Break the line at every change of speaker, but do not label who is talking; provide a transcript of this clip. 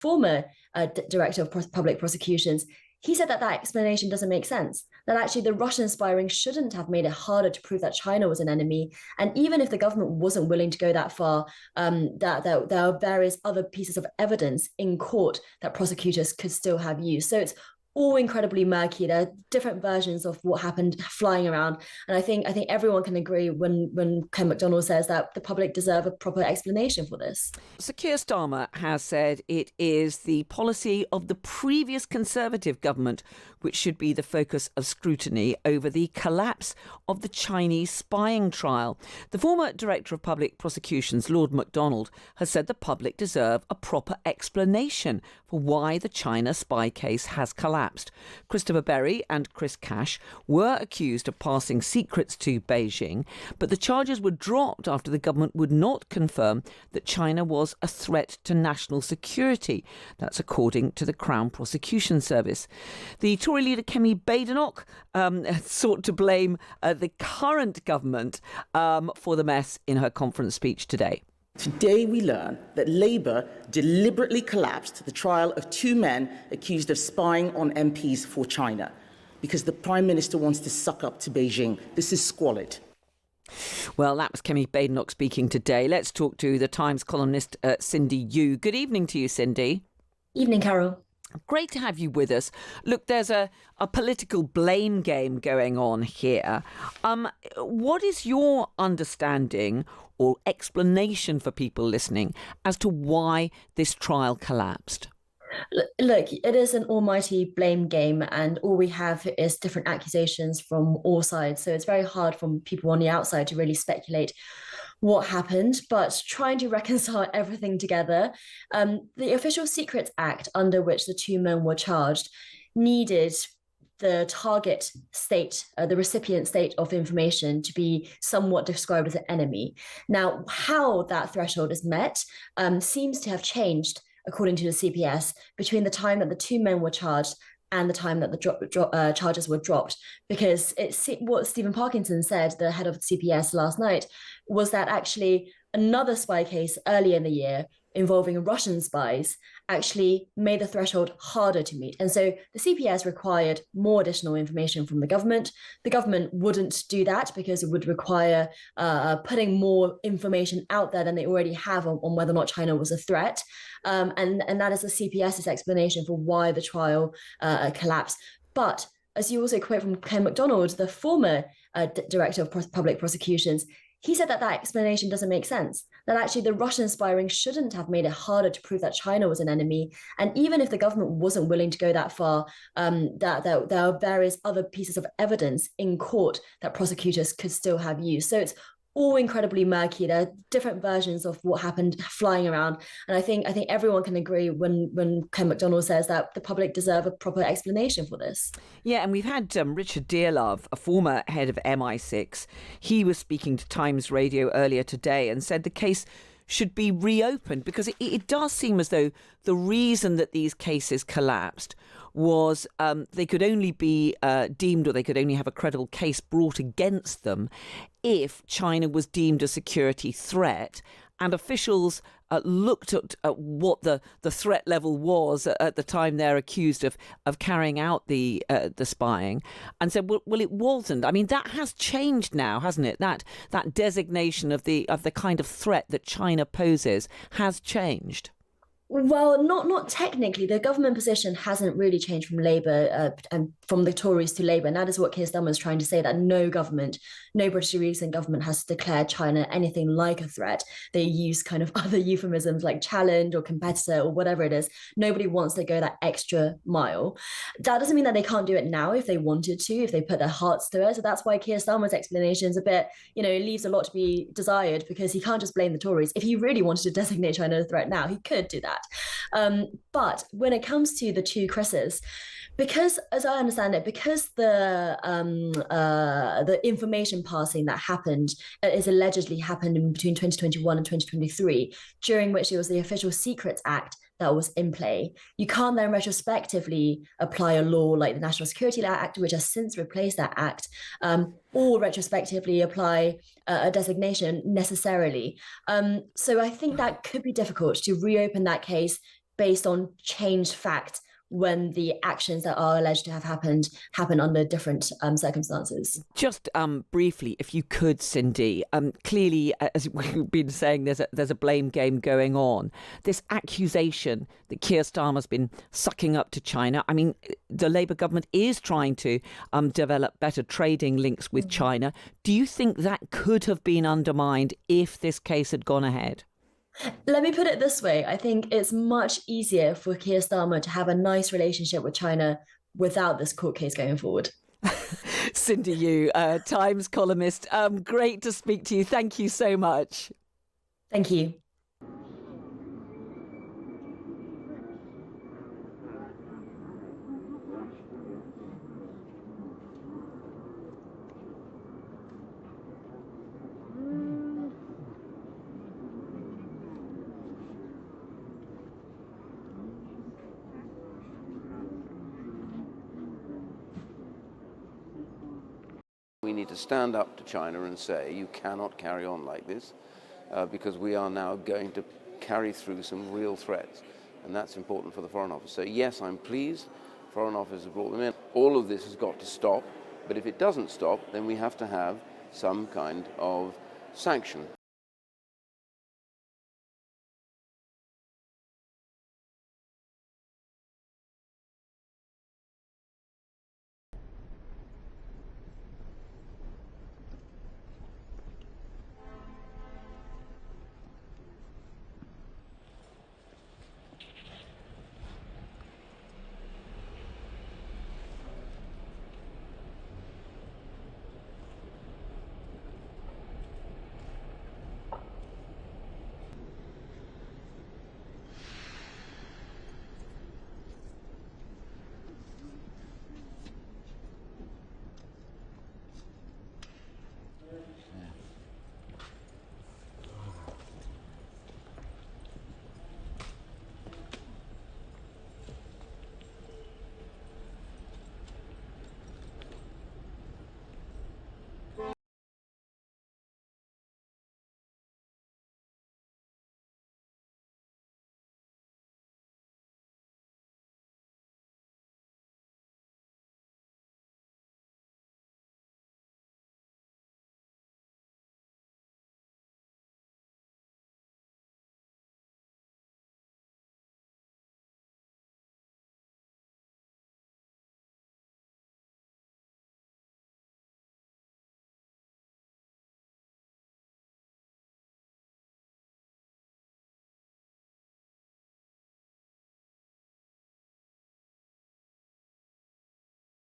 former director of public prosecutions, he said that explanation doesn't make sense, that actually the Russian spying shouldn't have made it harder to prove that China was an enemy. And even if the government wasn't willing to go that far, that there are various other pieces of evidence in court that prosecutors could still have used. So it's all incredibly murky. There are different versions of what happened flying around. And I think everyone can agree when Ken MacDonald says that the public deserve a proper explanation for this.
Sir Keir Starmer has said it is the policy of the previous Conservative government which should be the focus of scrutiny over the collapse of the Chinese spying trial. The former Director of Public Prosecutions, Lord MacDonald, has said the public deserve a proper explanation for why the China spy case has collapsed. Christopher Berry and Chris Cash were accused of passing secrets to Beijing, but the charges were dropped after the government would not confirm that China was a threat to national security. That's according to the Crown Prosecution Service. The Tory leader Kemi Badenoch sought to blame the current government for the mess in her conference speech today.
Today we learn that Labour deliberately collapsed the trial of two men accused of spying on MPs for China because the Prime Minister wants to suck up to Beijing. This is squalid.
Well, that was Kemi Badenoch speaking today. Let's talk to the Times columnist Cindy Yu. Good evening to you, Cindy.
Evening, Carol.
Great to have you with us. Look, there's a political blame game going on here. What is your understanding or explanation for people listening as to why this trial collapsed?
Look, it is an almighty blame game, and all we have is different accusations from all sides. So it's very hard for people on the outside to really speculate what happened, but trying to reconcile everything together. The Official Secrets Act, under which the two men were charged, needed the target state, the recipient state of information to be somewhat described as an enemy. Now, how that threshold is met seems to have changed, according to the CPS, between the time that the two men were charged and the time that the charges were dropped. Because what Stephen Parkinson said, the head of the CPS last night, was that actually another spy case earlier in the year involving Russian spies actually made the threshold harder to meet. And so the CPS required more additional information from the government. The government wouldn't do that because it would require putting more information out there than they already have on whether or not China was a threat. And that is the CPS's explanation for why the trial collapsed. But as you also quote from Ken MacDonald, the former Director of Public Prosecutions, he said that explanation doesn't make sense, that actually the Russian spying shouldn't have made it harder to prove that China was an enemy. And even if the government wasn't willing to go that far, that there are various other pieces of evidence in court that prosecutors could still have used. So it's all incredibly murky. There are different versions of what happened flying around. And I think everyone can agree when Ken MacDonald says that the public deserve a proper explanation for this.
Yeah, and we've had Richard Dearlove, a former head of MI6. He was speaking to Times Radio earlier today and said the case should be reopened because it does seem as though the reason that these cases collapsed was they could only be deemed, or they could only have a credible case brought against them if China was deemed a security threat. And officials looked at what the threat level was at the time they're accused of carrying out the spying, and said, well, it wasn't. I mean, that has changed now, hasn't it? That designation of the kind of threat that China poses has changed.
Well, not technically. The government position hasn't really changed from Labour and from the Tories to Labour. And that is what Keir Starmer is trying to say, that no British recent government has declared China anything like a threat. They use kind of other euphemisms like challenge or competitor or whatever it is. Nobody wants to go that extra mile. That doesn't mean that they can't do it now if they wanted to, if they put their hearts to it. So that's why Keir Starmer's explanation is a bit, it leaves a lot to be desired, because he can't just blame the Tories. If he really wanted to designate China a threat now, he could do that. But when it comes to the two Chris's, because, as I understand it, because the information passing that happened is allegedly happened in between 2021 and 2023, during which it was the Official Secrets Act that was in play, you can't then retrospectively apply a law like the National Security Act, which has since replaced that act, or retrospectively apply a designation necessarily. So I think that could be difficult to reopen that case based on changed fact when the actions that are alleged to have happened happen under different circumstances.
Just briefly, if you could, Cindy, clearly, as we've been saying, there's a blame game going on. This accusation that Keir Starmer's been sucking up to China. I mean, the Labour government is trying to develop better trading links with China. Do you think that could have been undermined if this case had gone ahead?
Let me put it this way. I think it's much easier for Keir Starmer to have a nice relationship with China without this court case going forward.
Cindy Yu, Times columnist. Great to speak to you. Thank you so much.
Thank you.
We need to stand up to China and say, you cannot carry on like this, because we are now going to carry through some real threats. And that's important for the Foreign Office. So yes, I'm pleased Foreign Office has brought them in. All of this has got to stop, but if it doesn't stop, then we have to have some kind of sanction.